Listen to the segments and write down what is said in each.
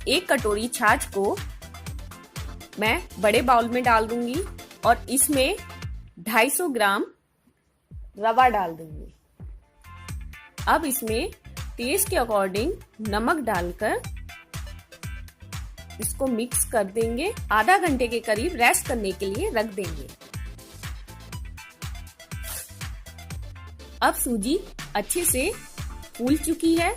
1 कटोरी छाछ को मैं बड़े बाउल में डाल दूंगी और इसमें 250 ग्राम रवा डाल दूंगी। अब इसमें टेस्ट के अकॉर्डिंग नमक डालकर इसको मिक्स कर देंगे। आधा घंटे के करीब रेस्ट करने के लिए रख देंगे। अब सूजी अच्छे से फूल चुकी है।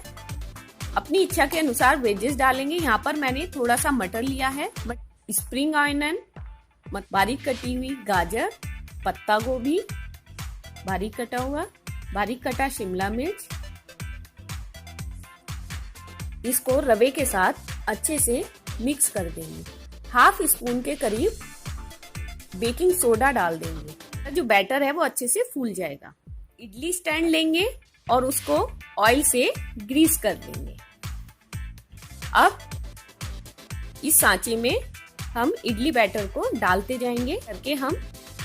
अपनी इच्छा के अनुसार वेजेस डालेंगे। यहाँ पर मैंने थोड़ा सा मटर लिया है, स्प्रिंग ऑनियन, बारीक कटी हुई गाजर, पत्ता गोभी, बारीक कटा हुआ, बारीक कटा शिमला मिर्च। इसको रवे के साथ अच्छे से मिक्स कर देंगे। हाफ स्पून के करीब बेकिंग सोडा डाल देंगे। जो बैटर है वो अच्छे से फूल जाएगा। इडली स्टैंड लेंगे और उसको ऑयल से ग्रीस कर देंगे। अब इस सांचे में हम इडली बैटर को डालते जाएंगे करके हम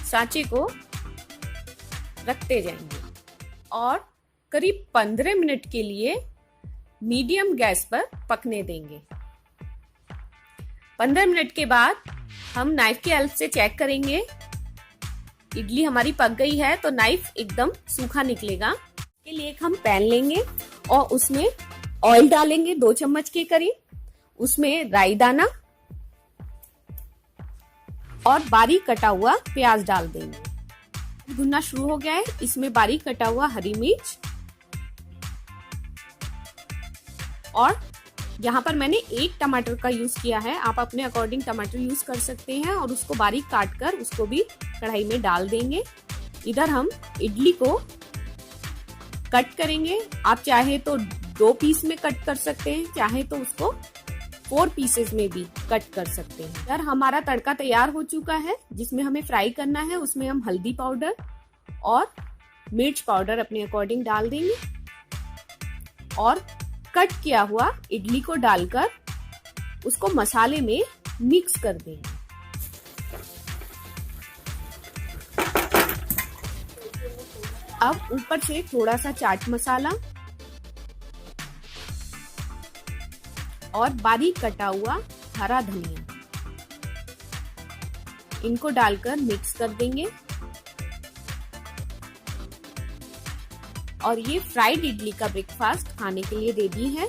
सांचे को रखते जाएंगे और करीब 15 मिनट के लिए मीडियम गैस पर पकने देंगे। 15 मिनट के बाद हम नाइफ की हेल्प से चेक करेंगे। इडली हमारी पक गई है तो नाइफ एकदम सूखा निकलेगा। इसके लिए एक हम पैन लेंगे और उसमें ऑयल डालेंगे 2 चम्मच के करीब। उसमें राई दाना और बारीक कटा हुआ प्याज डाल देंगे। भुनना शुरू हो गया है। इसमें बारीक कटा हुआ हरी मिर्च और यहाँ पर मैंने 1 टमाटर का यूज किया है। आप अपने अकॉर्डिंग टमाटर यूज कर सकते हैं और उसको बारीक काट कर उसको भी कढ़ाई में डाल देंगे। इधर हम इडली को कट करेंगे। आप चाहे तो 2 पीस में कट कर सकते हैं, चाहे तो उसको 4 पीसेस में भी कट कर सकते हैं। इधर हमारा तड़का तैयार हो चुका है। जिसमें हमें फ्राई करना है उसमें हम हल्दी पाउडर और मिर्च पाउडर अपने अकॉर्डिंग डाल देंगे और कट किया हुआ इडली को डालकर उसको मसाले में मिक्स कर देंगे। अब ऊपर से थोड़ा सा चाट मसाला और बारीक कटा हुआ हरा धनिया, इनको डालकर मिक्स कर देंगे और ये फ्राइड इडली का ब्रेकफास्ट खाने के लिए रेडी है।